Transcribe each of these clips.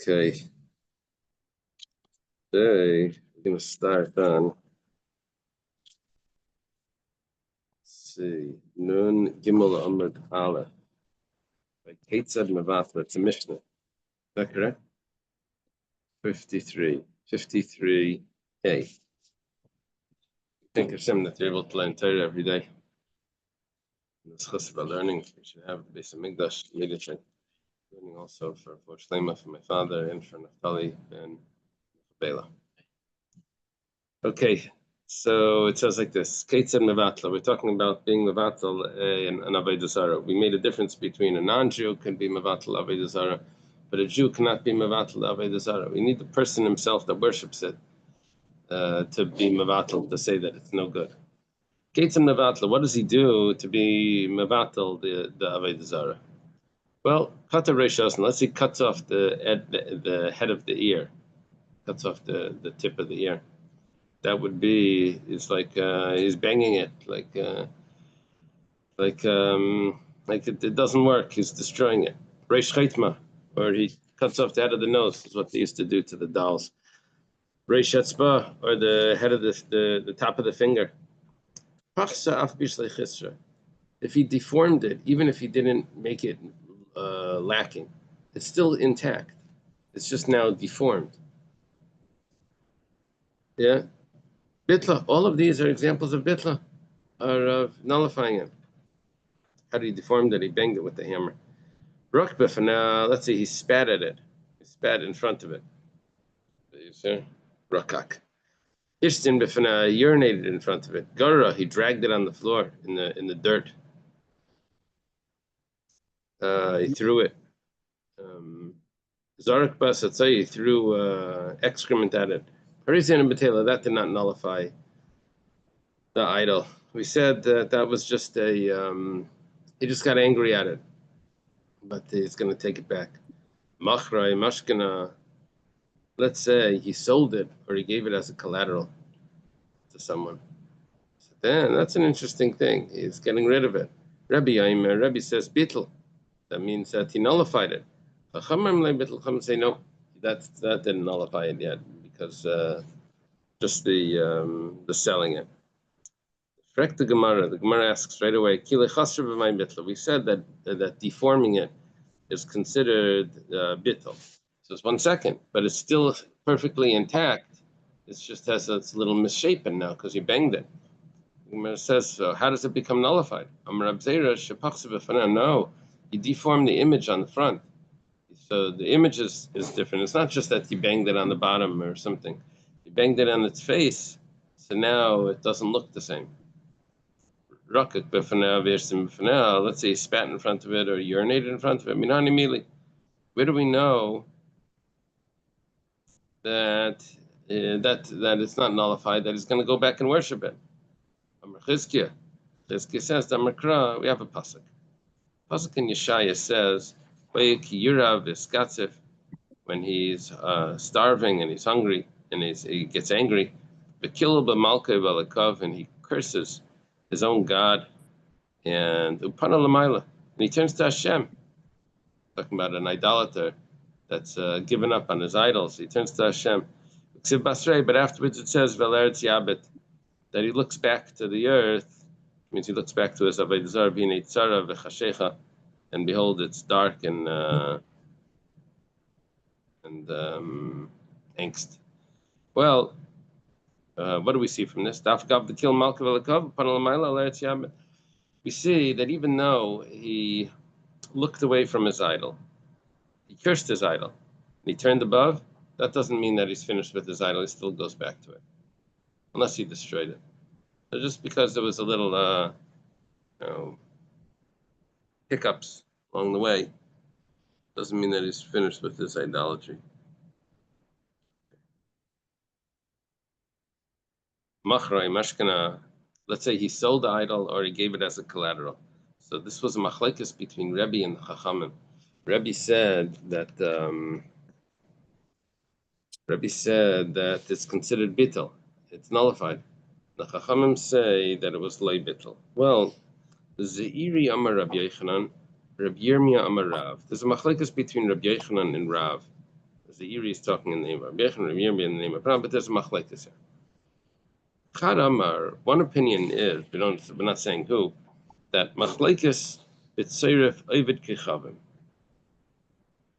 Okay. Today we're going to start on, let's see, Nun Gimel Amud Aleph by Ketzad Mevatla. It's a Mishnah. Is that correct? 53. 53A. Thank Hashem that you're able to learn Torah every day. In this chusva learning, we should have the Beis Hamikdash immediately. Learning also for Shlema, for my father, and for Naftali and Bela. Okay, so it says like this: Ketzad Mevatla. We're talking about being Mevatel and Avodah Zara. We made a difference between a non-Jew can be Mevatel Avodah Zara, but a Jew cannot be Mevatel Avodah Zara. We need the person himself that worships it to be Mevatel, to say that it's no good. Ketzad Mevatla. What does he do to be Mevatel the Avodah Zara? Well, Kata Reishos, let's say cuts off the head of the ear, cuts off the tip of the ear. That would be, it's like he's banging it, like it doesn't work. He's destroying it. Reish Chaitma, or he cuts off the head of the nose, is what they used to do to the dolls. Reish Etzba, or the head of the top of the finger. If he deformed it, even if he didn't make it lacking, it's still intact. It's just now deformed. Yeah. Bitla, all of these are examples of bitla, or of nullifying it. How did he deform it? He banged it with the hammer. Rukbif, now let's say he spat at it. He spat in front of it. You see? Rakak. Ishtin bifana urinated in front of it. Gara, he dragged it on the floor in the dirt. He threw it. Zarak basatzai, he threw excrement at it. Parisian and Batela, that did not nullify the idol. We said that was just he just got angry at it, but he's going to take it back. Machrai, Mashkana, let's say he sold it or he gave it as a collateral to someone. So then that's an interesting thing. He's getting rid of it. Rabbi says bitl. That means that he nullified it. Chachamim say no, that didn't nullify it yet, because just the selling it. The Gemara asks right away, we said that deforming it is considered bittul. So it's 1 second, but it's still perfectly intact. It just has it's a little misshapen now because you banged it. The Gemara says, so how does it become nullified? No, you deformed the image on the front. So the image is different. It's not just that you banged it on the bottom or something. You banged it on its face, so now it doesn't look the same. Let's say you spat in front of it or urinated in front of it. Where do we know that it's not nullified, that he's going to go back and worship it? Chizkiah says, we have a pasuk. Pasuk in Yeshaya says, when he's starving and he's hungry and he gets angry, and he curses his own God, and he turns to Hashem. Talking about an idolater that's given up on his idols. He turns to Hashem. But afterwards it says that he looks back to the earth. Means he looks back to his Avodah Zara, Zara v'chashecha, and behold, it's dark and angst. Well, what do we see from this? We see that even though he looked away from his idol, he cursed his idol, and he turned above, that doesn't mean that he's finished with his idol. He still goes back to it, unless he destroyed it. So just because there was a little hiccups along the way, doesn't mean that he's finished with his idolatry. Machrai, Mashkana, let's say he sold the idol or he gave it as a collateral. So this was a machlekes between Rebbe and the Chachamim. Rebbe said that it's considered bittul. It's nullified. The Chachamim say that it was lay bittul. Well, Zeiri Amar Rabbi Yochanan, Rabbi Yirmiyah Amar Rav. There's a machlekes between Rabbi Yochanan and Rav. because the Iri is talking in the name of Rabbi Yechon, Rabbi Yirmiyah in the name of Ram, but there's a machlekes here. Chad Amar, one opinion is, we're not saying who, that machlekes b'tzeiref ovid kechavim.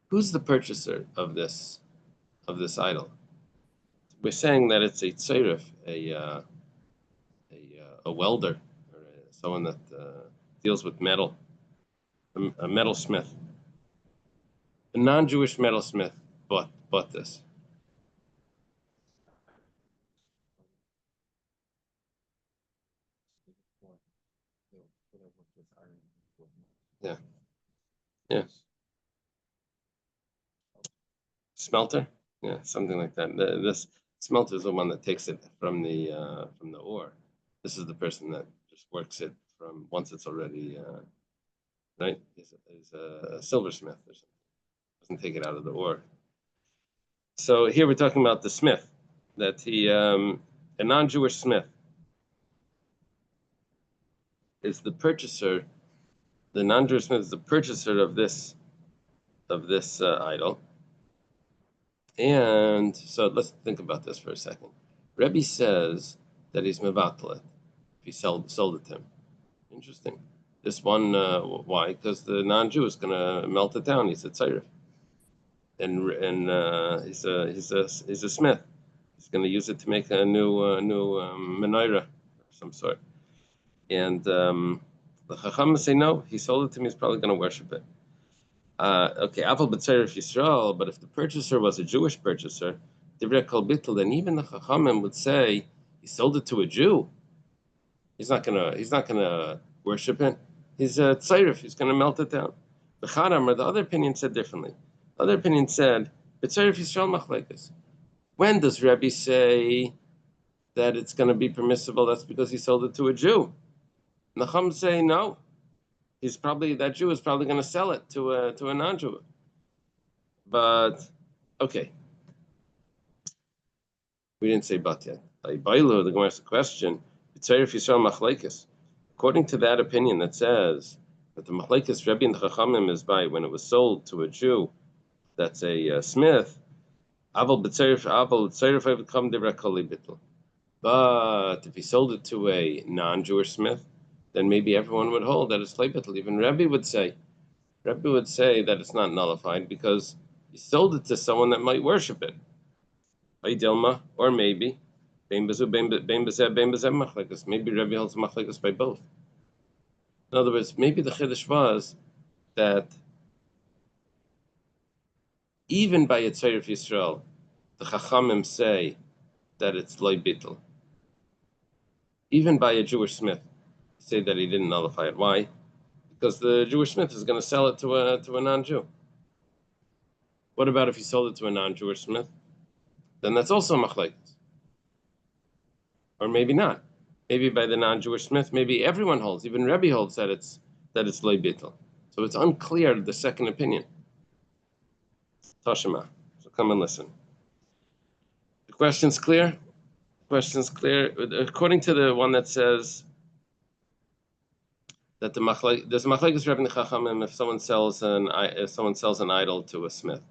Who's the purchaser of this idol? We're saying that it's a tzeiref, a welder, or someone that deals with metal, a metalsmith. A non-Jewish metalsmith bought this. Yeah. Yeah. Smelter? Yeah, something like that. This smelter is the one that takes it from the ore. This is the person that just works it from once it's already right. He's a silversmith or something. Doesn't take it out of the ore. So here we're talking about the smith, that he a non-Jewish smith is the purchaser. The non-Jewish smith is the purchaser of this idol. And so let's think about this for a second. Rebbe says that he's mevatel it if he sold it to him. Interesting. This one, why? Because the non-Jew is going to melt it down. He's a tzarif, and he's a smith. He's going to use it to make a new menorah of some sort. And the Chacham say no. He sold it to me. He's probably going to worship it. Okay, Aval b'tzeiref Yisrael, but if the purchaser was a Jewish purchaser, divrei kol bittul, then even the Chachamim would say he sold it to a Jew. He's not gonna worship it. He's a tzeiref. He's gonna melt it down. The Chadam, or the other opinion, said differently. The other opinion said b'tzeiref Yisrael machlekes. When does Rebbe say that it's going to be permissible? That's because he sold it to a Jew. And the Chacham say no. That Jew is probably going to sell it to a non-Jew. But okay, we didn't say but yet. The Gemara asks the question: according to that opinion that says that the machlekes Rebbe and the Chachamim is by when it was sold to a Jew, that's a smith. But if he sold it to a non-Jewish smith, then maybe everyone would hold that it's leibitl. Even Rebbe would say that it's not nullified because he sold it to someone that might worship it. Or maybe maybe Rebbe holds machlekes by both. In other words, maybe the chiddush was that even by a tzarif Yisrael, the Chachamim say that it's leibitl. Even by a Jewish smith, say that he didn't nullify it. Why? Because the Jewish smith is going to sell it to a non-Jew. What about if he sold it to a non-Jewish smith? Then that's also machlekes. Or maybe not. Maybe by the non-Jewish smith, maybe everyone holds. Even Rebbe holds that it's leibitl. So it's unclear the second opinion. Toshima. So come and listen. The question's clear. Question's clear. According to the one that says that there's a machlekes Rebbe and Chachamim if someone sells an idol to a smith.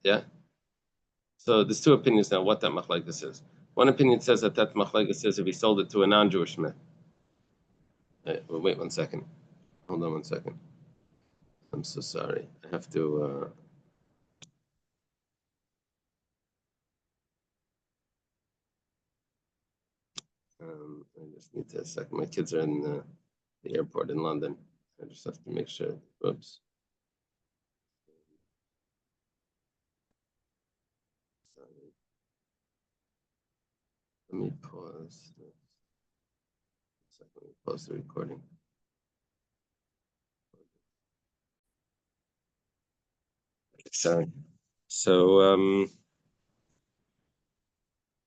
Yeah. So there's two opinions now what that machlekes is. One opinion says that machlekes is if he sold it to a non-Jewish smith. Wait 1 second. Hold on 1 second. I'm so sorry. I have to. I just need to a second. My kids are in the airport in London. I just have to make sure. Oops. Sorry. Let me pause. Let me pause the recording. Sorry. So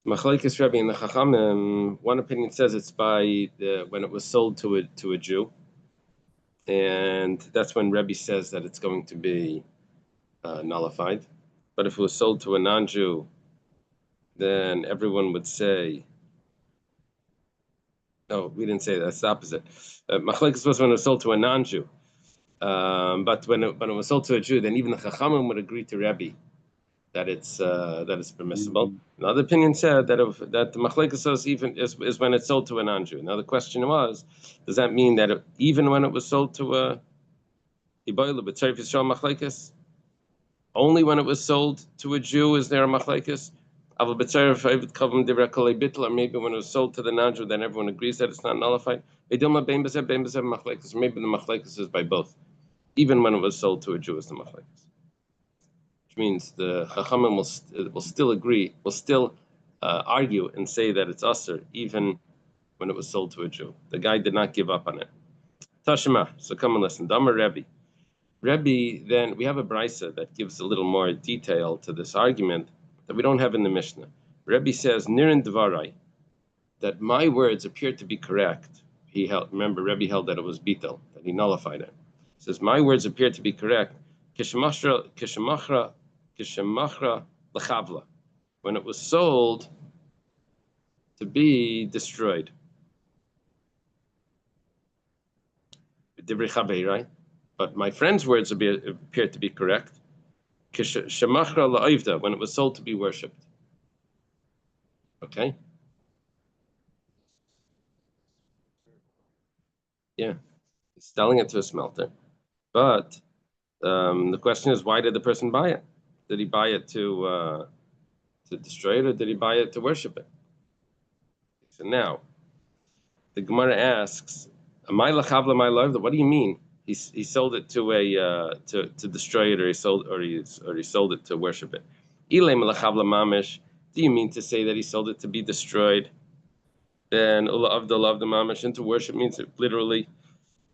machlekes Rebbe and the Chachamim, one opinion says it's by when it was sold to a Jew, and that's when Rebbe says that it's going to be nullified. But if it was sold to a non-Jew, then everyone would say, no, we didn't say that. That's the opposite. Machlekes was when it was sold to a non-Jew. But when it was sold to a Jew, then even the Chachamim would agree to Rebbe that it's permissible. Another opinion said that the machlekes even is when it's sold to a non-Jew. Now the question was, does that mean that even when it was sold to a Iboilu, but Tzarif Yisrael machlekes, only when it was sold to a Jew is there a machlekes? Or maybe when it was sold to the non-Jew, then everyone agrees that it's not nullified. Maybe the machlekes is by both. Even when it was sold to a Jew, is the machlekes. Which means the Chachamim will still agree, will still argue and say that it's usher, even when it was sold to a Jew. The guy did not give up on it. Tashima, so come and listen. Damar Rebbe. Rebbe, then we have a brisa that gives a little more detail to this argument that we don't have in the Mishnah. Rebbe says, Nirin Dvarai, that my words appear to be correct. Remember, Rebbe held that it was bitel, that he nullified it. He says, my words appear to be correct. Kishemachra lechavla, when it was sold to be destroyed. Right? But my friend's words appear to be correct. Kishemachra la'avda, when it was sold to be worshipped. Okay? Yeah. He's selling it to a smelter. But the question is, why did the person buy it? Did he buy it to destroy it, or did he buy it to worship it? So now, the Gemara asks, "Amai lachavla, my love." What do you mean? He sold it to a to destroy it, or he sold it to worship it. Ilay lachavla mamish. Do you mean to say that he sold it to be destroyed? Then ula avdal the mamish, and to worship means literally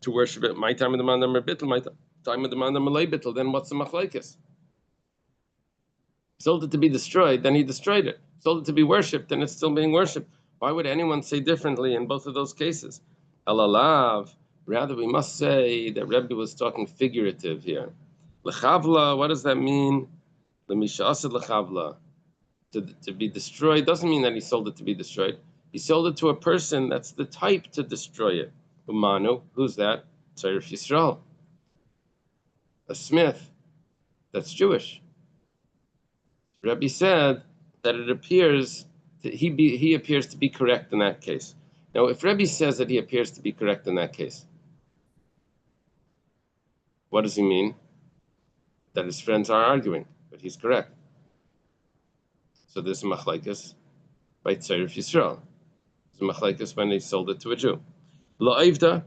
to worship it. My time of the man bittel, my time of the man bittel. Then what's the machlekes? Sold it to be destroyed, then he destroyed it. Sold it to be worshipped, then it's still being worshipped. Why would anyone say differently in both of those cases? Alalav, rather we must say that Rebbe was talking figurative here. Lechavla, what does that mean? Lemishasad lechavla, to be destroyed doesn't mean that he sold it to be destroyed. He sold it to a person that's the type to destroy it. Umanu, who's that? Tzarif Yisrael, a smith that's Jewish. Rebbe said that it appears that he appears to be correct in that case. Now, if Rebbe says that he appears to be correct in that case, what does he mean? That his friends are arguing, but he's correct. So there's a machlekes by Tzarif Yisrael. There's a machlekes when he sold it to a Jew. La'avda,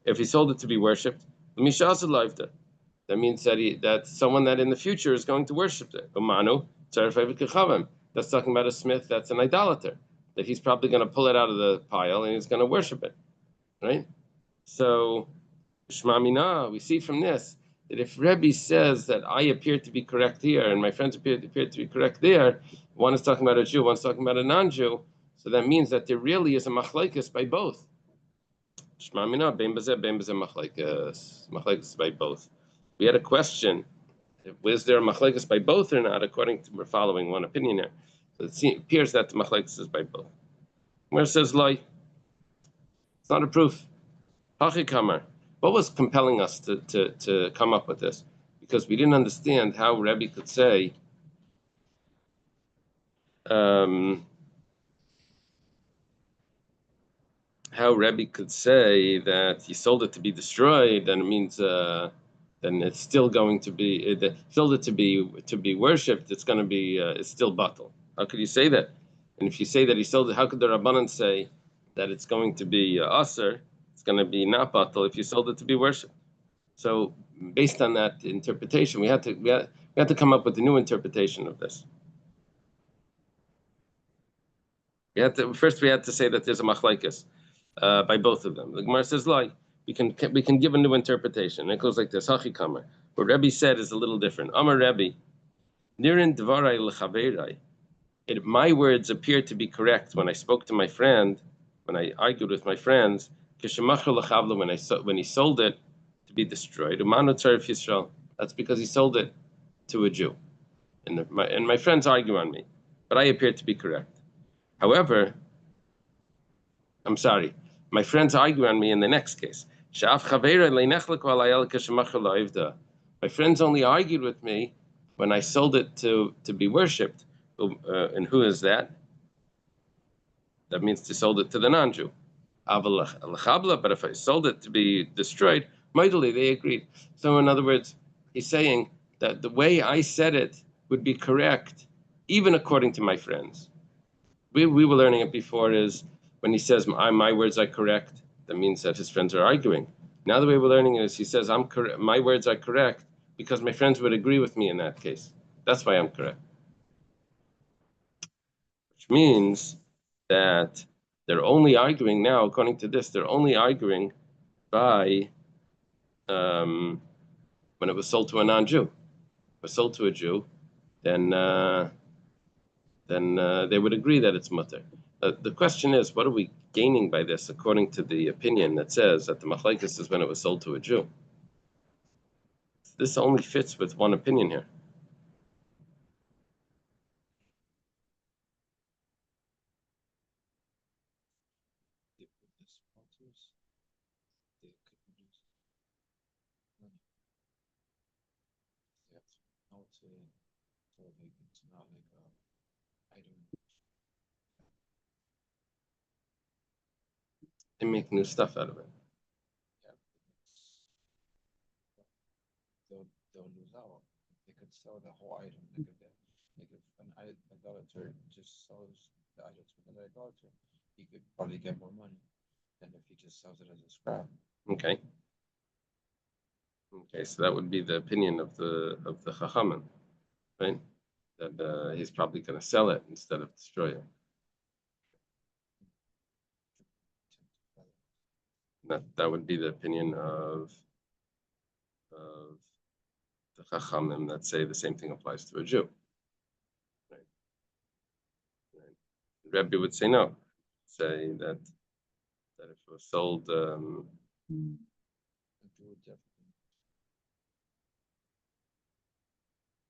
if he sold it to be worshipped, l'mishasad la'avda. That means that someone that in the future is going to worship it. Umanu. That's talking about a smith that's an idolater, that he's probably going to pull it out of the pile and he's going to worship it, right? So, Shema Mina, we see from this that if Rebbe says that I appear to be correct here and my friends appear to be correct there, one is talking about a Jew, one's talking about a non-Jew, so that means that there really is a machlekes by both. Shema Mina, bein bazeh machlekes by both. We had a question. Was there a machlekes by both or not? According to, we're following one opinion here. So it appears that the machlekes is by both. Where it says lie, it's not a proof. Hachikamar. What was compelling us to come up with this? Because we didn't understand how Rebbe could say that he sold it to be destroyed, and it means then it's still going to be sold it to be worshipped. It's going to be it's still batal. How could you say that? And if you say that he sold it, how could the Rabbanan say that it's going to be aser? It's going to be not batal if you sold it to be worshipped. So based on that interpretation, we had to come up with a new interpretation of this. We had to say that there's a machlekes by both of them. The Gemara says lie. We can give a new interpretation. It goes like this: Hachikamar. What Rebbe said is a little different. Amar Rebbe, Nirin Dvarai lechaverai. My words appeared to be correct when I spoke to my friend, when I argued with my friends. Kishemachar lechavla, when he sold it to be destroyed. Umanu tzarif Yisrael. That's because he sold it to a Jew, and my friends argue on me, but I appear to be correct. However, I'm sorry. My friends argue on me in the next case. My friends only argued with me when I sold it to be worshipped. And who is that? That means to sold it to the non-Jew. But if I sold it to be destroyed, mightily they agreed. So in other words, he's saying that the way I said it would be correct, even according to my friends. We were learning it before is when he says my words are correct, that means that his friends are arguing. Now the way we're learning it is he says my words are correct because my friends would agree with me in that case. That's why I'm correct. Which means that they're only arguing now, according to this, they're only arguing by when it was sold to a non-Jew. If it was sold to a Jew, then they would agree that it's mutter. The question is, what are we gaining by this, according to the opinion that says that the machlekes is when it was sold to a Jew? This only fits with one opinion here. They make new stuff out of it. They'll lose out. They could sell the whole item. They could an idolater just sells the item to another idolater. He could probably get more money than if he just sells it as a scrap. Okay. Okay, so that would be the opinion of the Chachamim, right? That he's probably going to sell it instead of destroy it. That would be the opinion of the Chachamim that say the same thing applies to a Jew. Right. Right. Rebbe would say no. Say that if it was sold,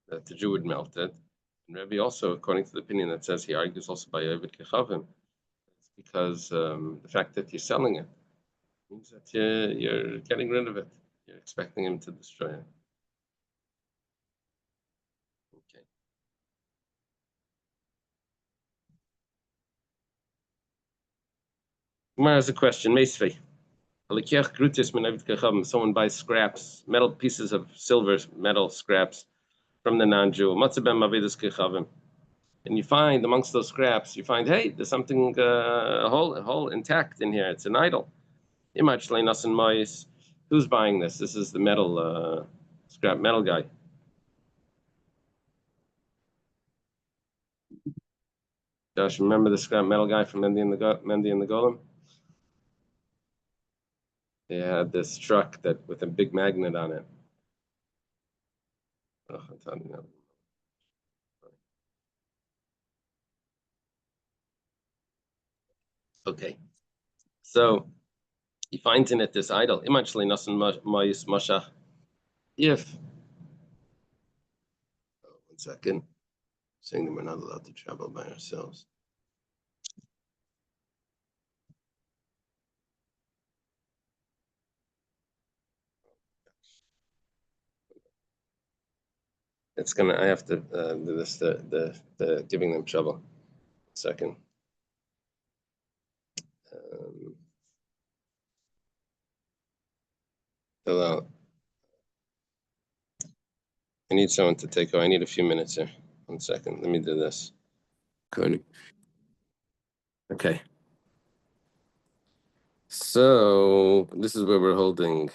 that the Jew would melt it. And Rebbe also, according to the opinion that says he argues also by Ovid Kechavim, it's because the fact that you're selling it means that you're getting rid of it. You're expecting him to destroy it. Okay. Gemara has a question. Meisvei. Someone buys scraps, metal pieces of silver, metal scraps from the non-Jew. And you find amongst those scraps, you find, hey, there's something, a hole intact in here. It's an idol. Who's buying this? This is the metal, scrap metal guy. Josh, remember the scrap metal guy from Mendy and the Golem? They had this truck with a big magnet on it. Oh, I'm telling you. Okay, so he finds in it this idol. If one second, saying that we're not allowed to travel by ourselves. It's gonna. I have to do this. The giving them trouble. Second. Hello. I need someone to take over. I need a few minutes here. 1 second. Let me do this. Good. Okay. So this is where we're holding.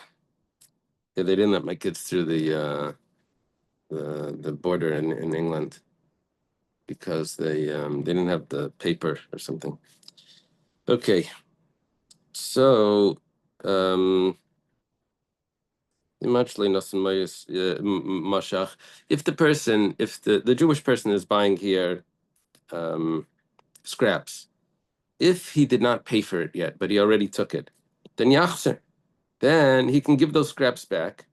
Yeah, they didn't let my kids through the border in England because they didn't have the paper or something. Okay. So if the Jewish person is buying here scraps, if he did not pay for it yet, but he already took it, then yachzer, then he can give those scraps back.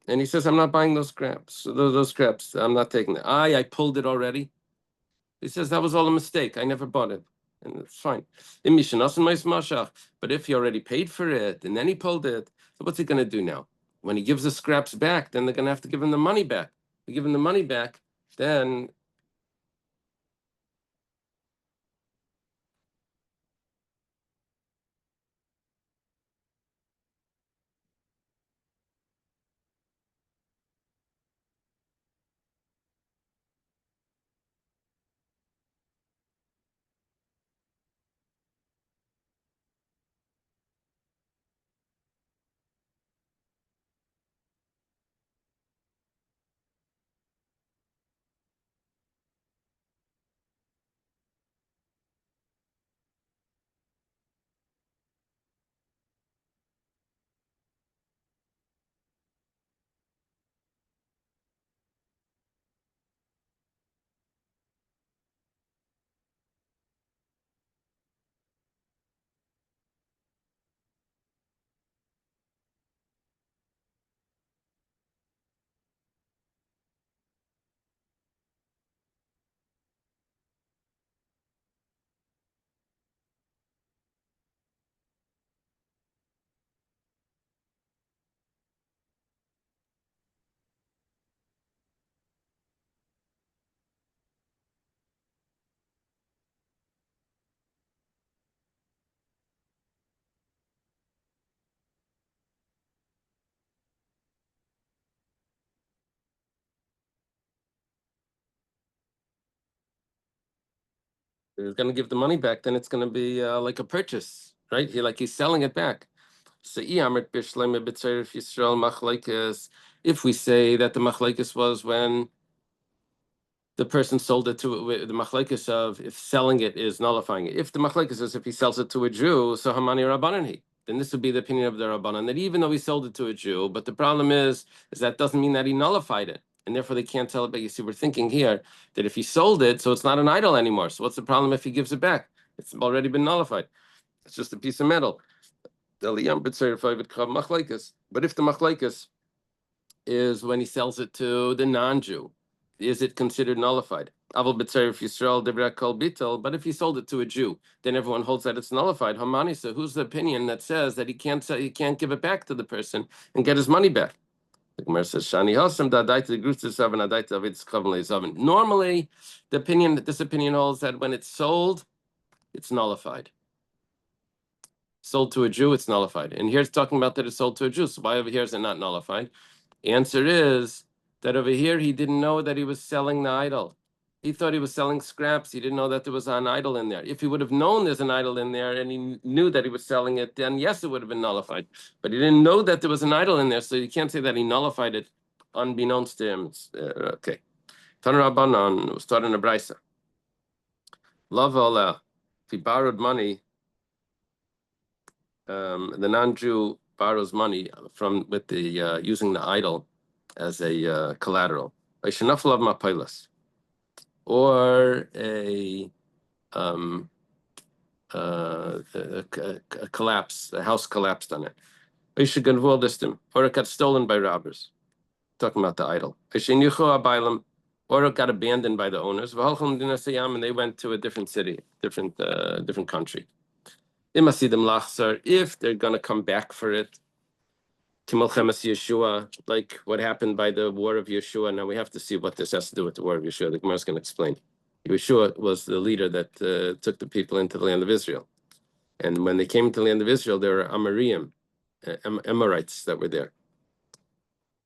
And he says, I'm not buying those scraps. Those scraps, I'm not taking it. I pulled it already. He says, that was all a mistake. I never bought it. And it's fine. But if he already paid for it and then he pulled it, So what's he going to do now? When he gives the scraps back, then they're going to have to give him the money back. If they give him the money back, then he's going to give the money back. Then it's going to be like a purchase, right? He's selling it back. So if we say that the machlekes was when the person sold it to the machlekes of if selling it is nullifying it. If the machlekes is if he sells it to a Jew, so hamani rabbanan he. Then this would be the opinion of the rabbanan that even though he sold it to a Jew, but the problem is that doesn't mean that he nullified it, and therefore they can't tell it. But you see, we're thinking here that if he sold it, so it's not an idol anymore. So what's the problem if he gives it back? It's already been nullified. It's just a piece of metal. But if the machlekes is when he sells it to the non-Jew, is it considered nullified? But if he sold it to a Jew, then everyone holds that it's nullified. Hamani, so who's the opinion that says that he can't give it back to the person and get his money back? The Gemara says, normally, this opinion holds that when it's sold, it's nullified. Sold to a Jew, it's nullified. And here it's talking about that it's sold to a Jew. So why over here is it not nullified? Answer is that over here he didn't know that he was selling the idol. He thought he was selling scraps. He didn't know that there was an idol in there. If he would have known there's an idol in there and he knew that he was selling it, then yes, it would have been nullified. But he didn't know that there was an idol in there, so you can't say that he nullified it unbeknownst to him. Okay. Tan Rabbanan was taught in a brisa. Love Allah. If he borrowed money, the non-Jew borrows money from with the using the idol as a collateral. Or a collapse, a house collapsed on it. Or it got stolen by robbers. Talking about the idol. Or it got abandoned by the owners. And they went to a different city, different country. If they're going to come back for it, Yeshua, like what happened by the War of Yeshua. Now we have to see what this has to do with the War of Yeshua. The Gemara is going to explain. Yeshua was the leader that took the people into the land of Israel. And when they came to the land of Israel, there were Amorim, Amorites that were there.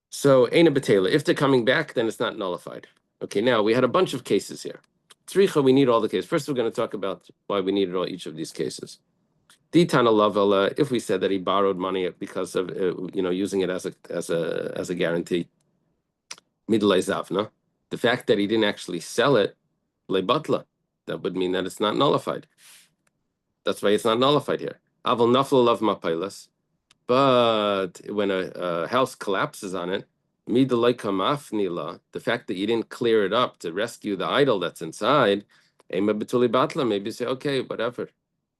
So, Eina Betela, if they're coming back, then it's not nullified. Okay, now we had a bunch of cases here. Tzricha, we need all the cases. First, we're going to talk about why we needed each of these cases. Ditana Lavela, if we said that he borrowed money because of using it as a guarantee, Midlay Zavna, the fact that he didn't actually sell it, Lebatla, that would mean that it's not nullified. That's why it's not nullified here. Aval Nafla Lav Mapailas, but when a house collapses on it, Midlay Kamafnila, the fact that you didn't clear it up to rescue the idol that's inside, Ema Betuli Batla, maybe say, okay, whatever,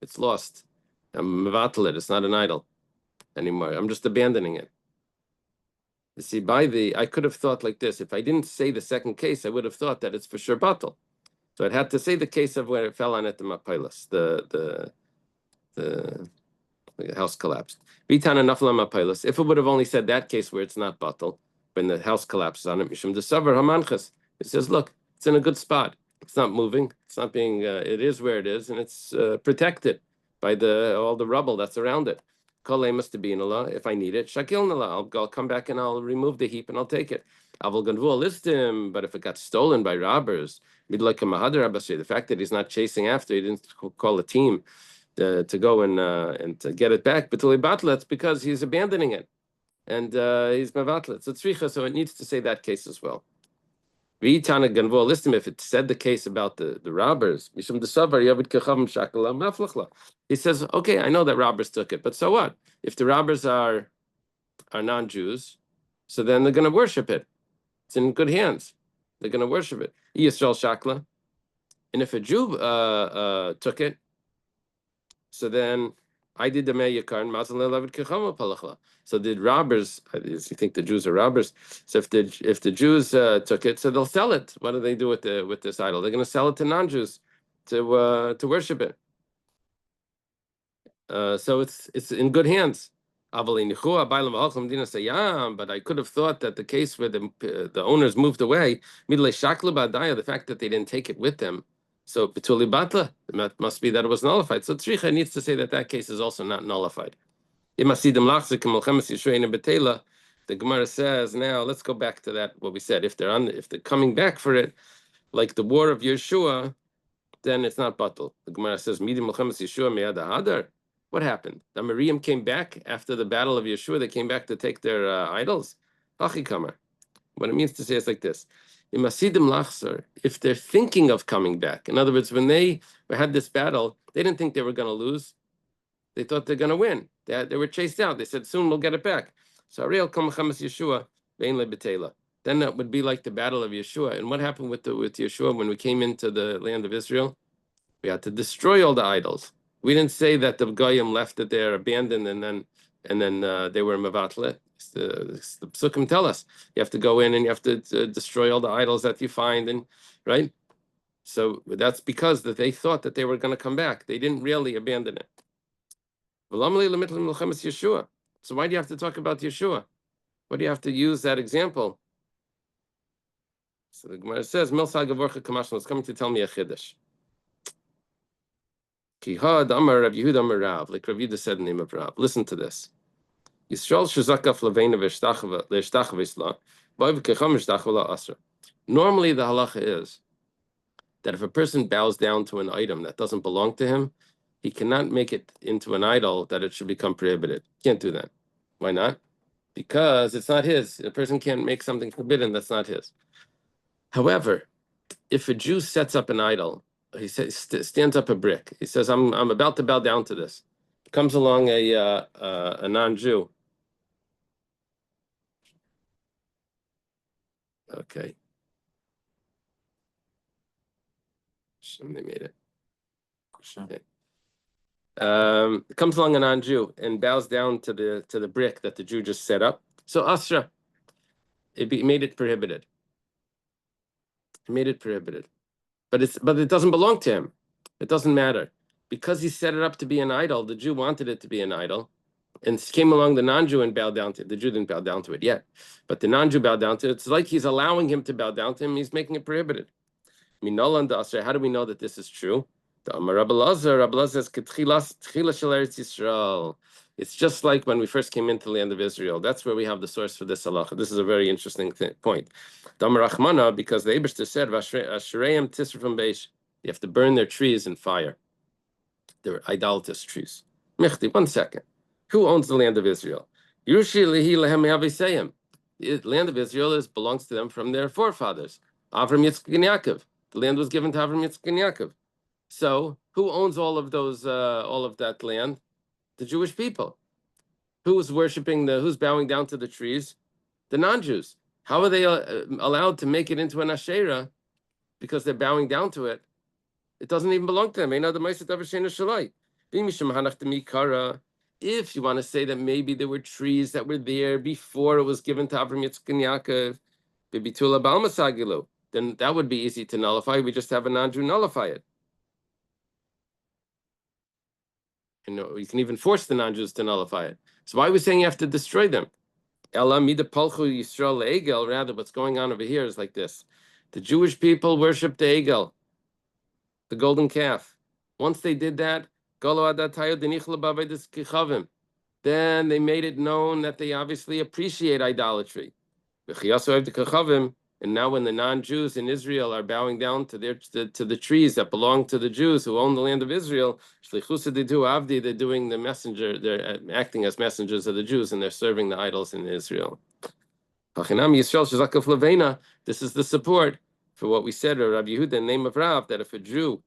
it's lost. I'm mevatel it. It's not an idol anymore. I'm just abandoning it. You see, I could have thought like this. If I didn't say the second case, I would have thought that it's for sure batel. So I'd have to say the case of where it fell on it, the mapailas, the the house collapsed. Vitana nafla mapilas. If it would have only said that case where it's not batal, when the house collapses on it, mishum desavar hamanchas. It says, look, it's in a good spot. It's not moving. It's not being. It is where it is, and it's protected by all the rubble that's around it. Must be in Allah. If I need it, shakil nala. I'll come back and I'll remove the heap and I'll take it. Avol ganvu listim. But if it got stolen by robbers, the fact that he's not chasing after, he didn't call a team to go and to get it back. But it's because he's abandoning it, and he's mavatlet. So tzricha. So it needs to say that case as well. If it said the case about the robbers, he says, okay, I know that robbers took it, but so what? If the robbers are non-Jews, so then they're going to worship it. It's in good hands. They're going to worship it. Yisrael shakla. And if a Jew took it, so then I did the meyakar and mazal levet kechama palachla. So did robbers? You think the Jews are robbers? So if the Jews took it, so they'll sell it. What do they do with this idol? They're going to sell it to non-Jews to worship it. So it's in good hands. But I could have thought that the case where the owners moved away, the fact that they didn't take it with them, so betuli batla, it must be that it was nullified. So tzricha needs to say that case is also not nullified. The Gemara says, now let's go back to that what we said. If they're coming back for it, like the war of Yeshua, then it's not batal. The Gemara says, what happened? The Miriam came back after the battle of Yeshua. They came back to take their idols. What it means to say is like this: if they're thinking of coming back, in other words, when they had this battle, they didn't think they were going to lose. They thought they're going to win. They were chased out. They said, soon we'll get it back. So Yeshua, then that would be like the battle of Yeshua. And what happened with Yeshua when we came into the land of Israel? We had to destroy all the idols. We didn't say that the Goyim left it there abandoned and then they were mevatle. The Psukim tell us you have to go in and you have to destroy all the idols that you find, and right. So that's because that they thought that they were going to come back. They didn't really abandon it. So why do you have to talk about Yeshua? Why do you have to use that example? So the Gemara says, "Milsa gavorcha kamashon." It's coming to tell me a chiddush. Kihad Amar Rav Yehuda Amar Rav, like Rav Yehuda said in the name of Rav. Listen to this. Yisrael shezakaf leveina v'shtachava asra. Normally, the halacha is that if a person bows down to an item that doesn't belong to him, he cannot make it into an idol that it should become prohibited. Can't do that. Why not? Because it's not his. A person can't make something forbidden that's not his. However, if a Jew sets up an idol, he says, stands up a brick. He says, "I'm about to bow down to this." Comes along a non-Jew. Okay. Somebody made it. Okay. Comes along a non-Jew and bows down to the brick that the Jew just set up. So Asra, made it prohibited. He made it prohibited. But it doesn't belong to him. It doesn't matter. Because he set it up to be an idol, the Jew wanted it to be an idol, and came along the non-Jew and bowed down to it. The Jew didn't bow down to it yet, but the non-Jew bowed down to it. It's like he's allowing him to bow down to him. He's making it prohibited. How do we know that this is true? It's just like when we first came into the land of Israel. That's where we have the source for this halacha. This is a very interesting point. Because the Eibishter said, you have to burn their trees in fire. They're idolatrous trees. Michti, 1 second. Who owns the land of Israel? The land of Israel belongs to them from their forefathers. Avram, Yitzchak, and Yaakov. The land was given to Avram, Yitzchak, and Yaakov. So, who owns all of that land? The Jewish people. Who's who's bowing down to the trees? The non-Jews. How are they allowed to make it into an Asherah? Because they're bowing down to it. It doesn't even belong to them. If you want to say that maybe there were trees that were there before it was given to Avram, Yitzchak, and Yaakov, then that would be easy to nullify. We just have a non-Jew nullify it. you can even force the non-Jews to nullify it. So why are we saying you have to destroy them? Rather, what's going on over here is like this. The Jewish people worship the Egel, the golden calf. Once they did that, then they made it known that they obviously appreciate idolatry. And now when the non-Jews in Israel are bowing down to the trees that belong to the Jews who own the land of Israel, they're doing the messenger, they're acting as messengers of the Jews, and they're serving the idols in Israel. This is the support for what we said, or Rabbi Yehuda, in the name of Rav, that if a Jew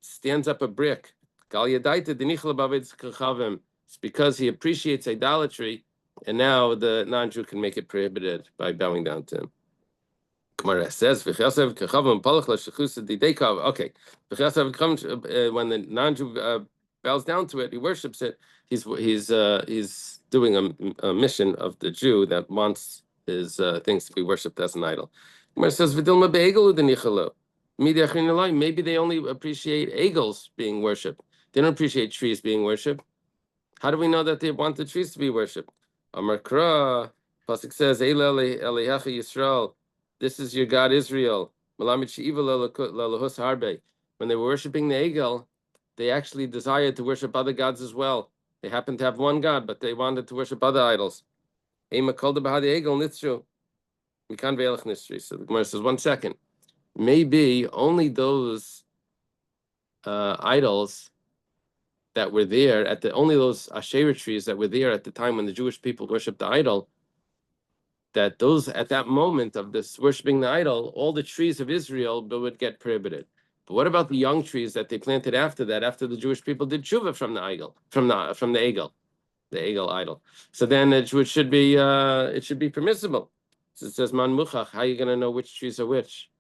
stands up a brick, it's because he appreciates idolatry, and now the non-Jew can make it prohibited by bowing down to him. Gemara says, okay, when the non-Jew bows down to it, he worships it. He's doing a mission of the Jew that wants his things to be worshipped as an idol. Gemara says, maybe they only appreciate egels being worshipped. They don't appreciate trees being worshipped. How do we know that they want the trees to be worshipped? Amar Kra, Pasuk says, Yisrael. This is your God Israel. When they were worshiping the Egel, they actually desired to worship other gods as well. They happened to have one God, but they wanted to worship other idols. So the Gemara says, 1 second. Maybe only those idols that were there only those Asherah trees that were there at the time when the Jewish people worshipped the idol, that those at that moment of this worshiping the idol, all the trees of Israel would get prohibited. But what about the young trees that they planted after that, after the Jewish people did tshuva from the idol, from the Egel, the Egel idol? So then it should be permissible. So it says man muchach. How are you going to know which trees are which?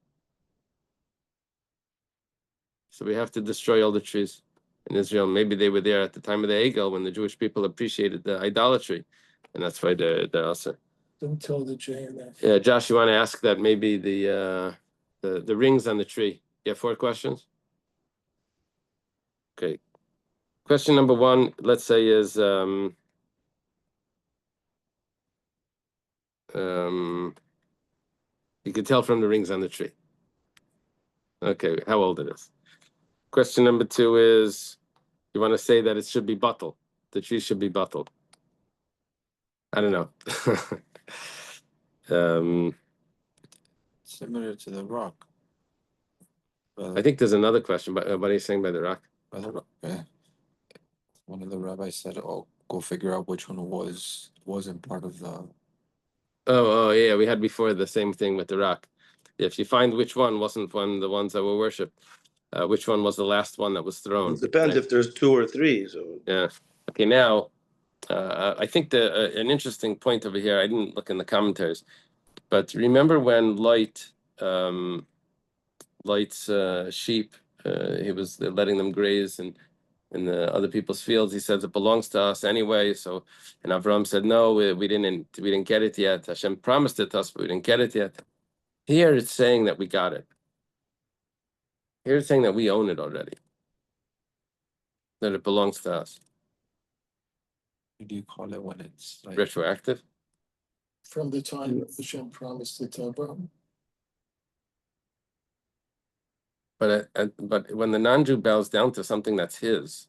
So we have to destroy all the trees in Israel. Maybe they were there at the time of the Egel when the Jewish people appreciated the idolatry, and that's why they're also. Don't tell the JNF. Yeah, Josh, you want to ask that maybe the rings on the tree. You have 4 questions? Okay. Question number 1, let's say, is you can tell from the rings on the tree. Okay, how old it is. Question number 2 is, you want to say that it should be bottled. The tree should be bottled. I don't know. Similar to the rock. I think there's another question, but what are you saying by the rock? By the rock, yeah. One of the rabbis said, "Oh, go figure out which one wasn't part of the." Oh yeah, we had before the same thing with the rock. If you find which one wasn't one of the ones that were worshipped, which one was the last one that was thrown? It depends, right? If there's 2 or 3. So yeah. Okay, now I think an interesting point over here. I didn't look in the commentaries, but remember when Light's sheep, he was letting them graze in the other people's fields. He says it belongs to us anyway. So, and Avram said, no, we didn't get it yet. Hashem promised it to us, but we didn't get it yet. Here it's saying that we got it. Here it's saying that we own it already, that it belongs to us. What do you call it when it's like retroactive? From the time Hashem promised it to Abraham. But when the non-Jew bows down to something that's his,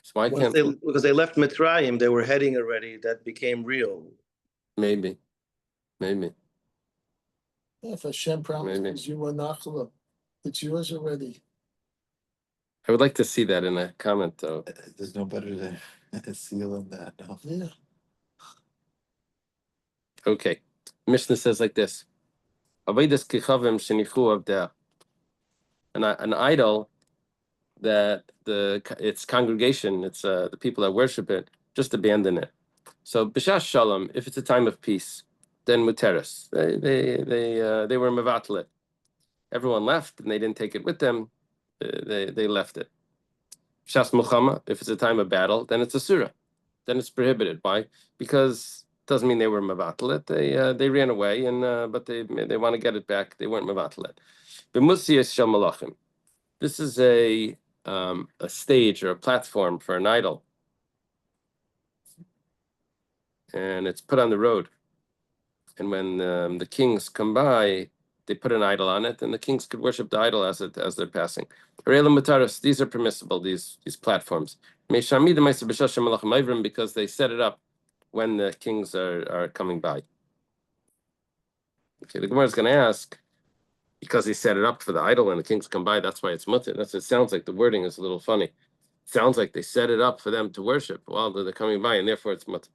so why can't because they left Mitzrayim, they were heading already. That became real. Maybe. Yeah, if Hashem promises you a nachla, it's yours already. I would like to see that in a comment, though. There's no better than a seal than that. No. Yeah. Okay. Mishnah says like this. An idol that its congregation, it's the people that worship it, just abandon it. So b'shas shalom, if it's a time of peace, then muteris. They were mevatlet. Everyone left and they didn't take it with them. They left it. B'shas milchama, if it's a time of battle, then it's a surah. Then it's prohibited. Why? Because doesn't mean they were mevatlet. They ran away, and but they want to get it back. They weren't mevatlet. B'musiyas shel malachim. This is a a stage or a platform for an idol, and it's put on the road. And when the kings come by, they put an idol on it, and the kings could worship the idol as they're passing. These are permissible. These platforms, because they set it up when the kings are coming by. Okay, the Gemara is going to ask, because he set it up for the idol when the kings come by, that's why it's mutter. It sounds like the wording is a little funny. It sounds like they set it up for them to worship while they're coming by, and therefore it's mutter.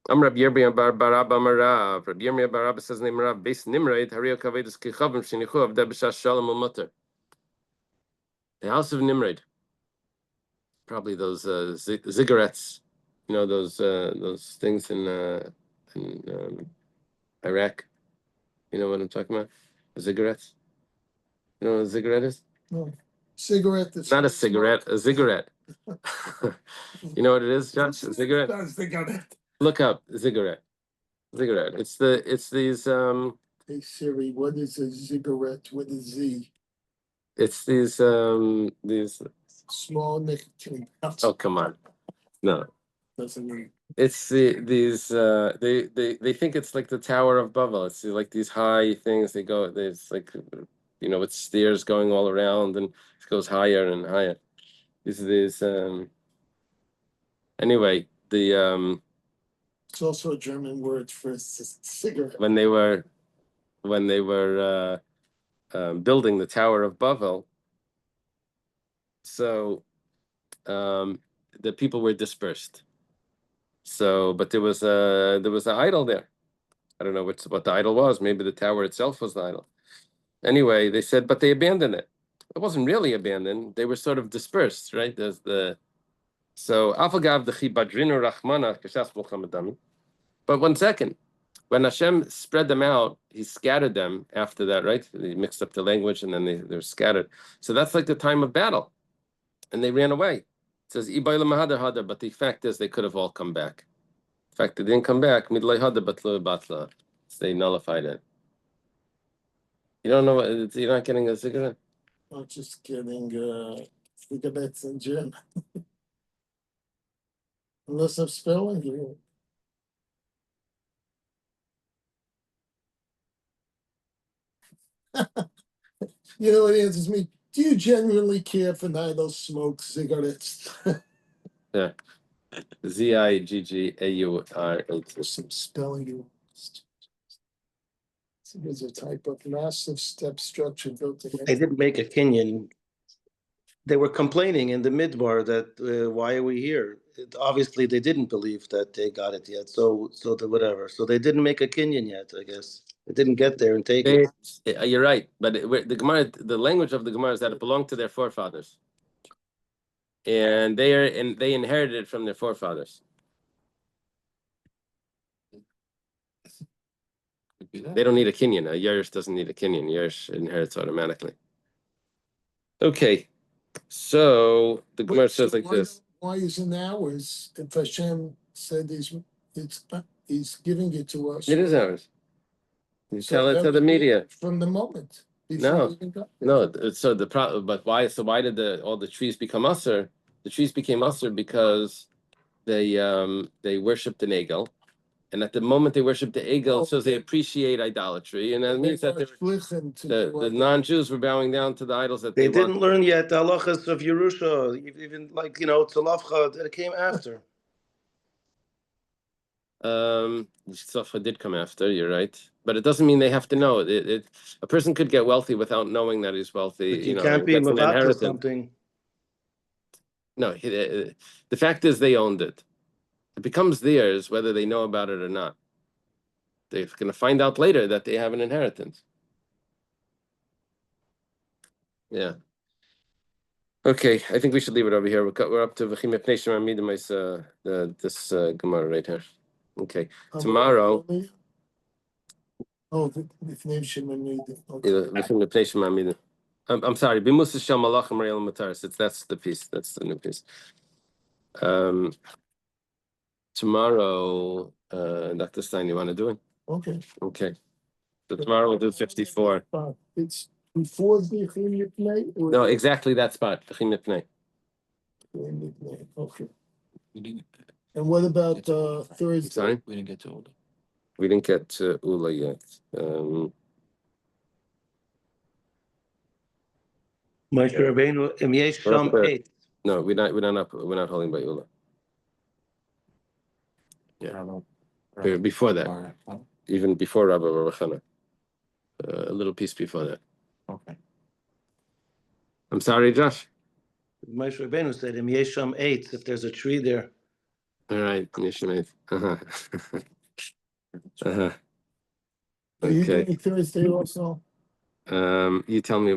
Rabbi Yirmiyah bar Barabba says name Rav Beis Nimrod Hariyo Kavedus Kichavim Shenichu Avda B'Shas Shalom U'Mutter. The house of Nimrod, probably those ziggurats, those things in Iraq. You know what I'm talking about? Ziggurats. You know what a ziggurat is? No. Cigarette. That's not a cigarette, a ziggurat. You know what it is, Josh? A ziggurat? Look up ziggurat. Ziggurat. It's these Hey Siri, what is a cigarette with a Z? It's these Small nicotine pouch. oh come on. No. Doesn't mean. It's these they think it's like the Tower of Babel. It's like these high things. There's like with stairs going all around, and it goes higher and higher. These anyway, It's also a German word for cigarette. when they were building the Tower of Babel, so the people were dispersed. So, but there was an idol there. I don't know what the idol was. Maybe the tower itself was the idol. Anyway, they said, but they abandoned it. It wasn't really abandoned. They were sort of dispersed, right? So Afagav the Chibadrinu Rachmana Kashas Muhammadami. But 1 second, when Hashem spread them out, He scattered them after that, right? He mixed up the language, and then they're scattered. So that's like the time of battle, and they ran away. It says Ibayla Mahadar Hadar, but the fact is they could have all come back. In fact, they didn't come back. Midlay Hadar Batla Batla. They nullified it. You don't know what? You're not getting a cigarette? I'm just kidding. Cigarettes in German. Unless I'm spelling you. You know what answers me? Do you genuinely care for those smoke cigarettes? Yeah. Ziggaur. Some spelling you. So there's a type of massive step structure built to. They didn't make a kinyan. They were complaining in the midbar that why are we here? Obviously, they didn't believe that they got it yet. So whatever. So they didn't make a kinyan yet. I guess they didn't get there and take it. You're right, but the Gemara, the language of the Gemara is that it belonged to their forefathers, and they inherited it from their forefathers. They don't need a kinyan. A Yerush doesn't need a kinyan. Yerush inherits automatically. Okay, so the Gemara says like this. Why isn't ours? If Hashem said he's giving it to us. It is ours. You tell it to the media. From the moment. No. So the problem, but why? So why did all the trees become usher? The trees became usher because they worshipped an egel. And at the moment they worship the egel, so they appreciate idolatry, and that means that the non-Jews were bowing down to the idols that they didn't learn yet the halachas of Yerusha, even like Tzalafcha that came after. Tzalafcha did come after. You're right, but it doesn't mean they have to know. A person could get wealthy without knowing that he's wealthy. But you can't be mavata something. No, the fact is they owned it. It becomes theirs whether they know about it or not. They're going to find out later that they have an inheritance. Yeah. Okay, I think we should leave it over here. We're up to this Gemara right here. Okay, tomorrow. Oh, I'm sorry. That's the piece. That's the new piece. Tomorrow, Dr. Stein, you want to do it? Okay. Okay. So tomorrow we'll do 54. It's before the Bechim Yipnei? No, exactly that spot. Bechim Yipnei. Okay. We didn't, And what about It's all right. Thursday? Sorry, we didn't get to Avodah. we didn't get Ula yet. Moshe Rabbeinu, Im Yesh Sham Okay. Eitz. No, we're not holding by Ula. Yeah. Before that, All right. even before Rabbi Baruch a little piece before that. Okay. I'm sorry, Josh. Moshe Rabbeinu said, Im Yesh Sham Eitz, if there's a tree there. All right, Nishmeit. Uh-huh. Uh-huh. Are you Okay. doing Thursday also? You tell me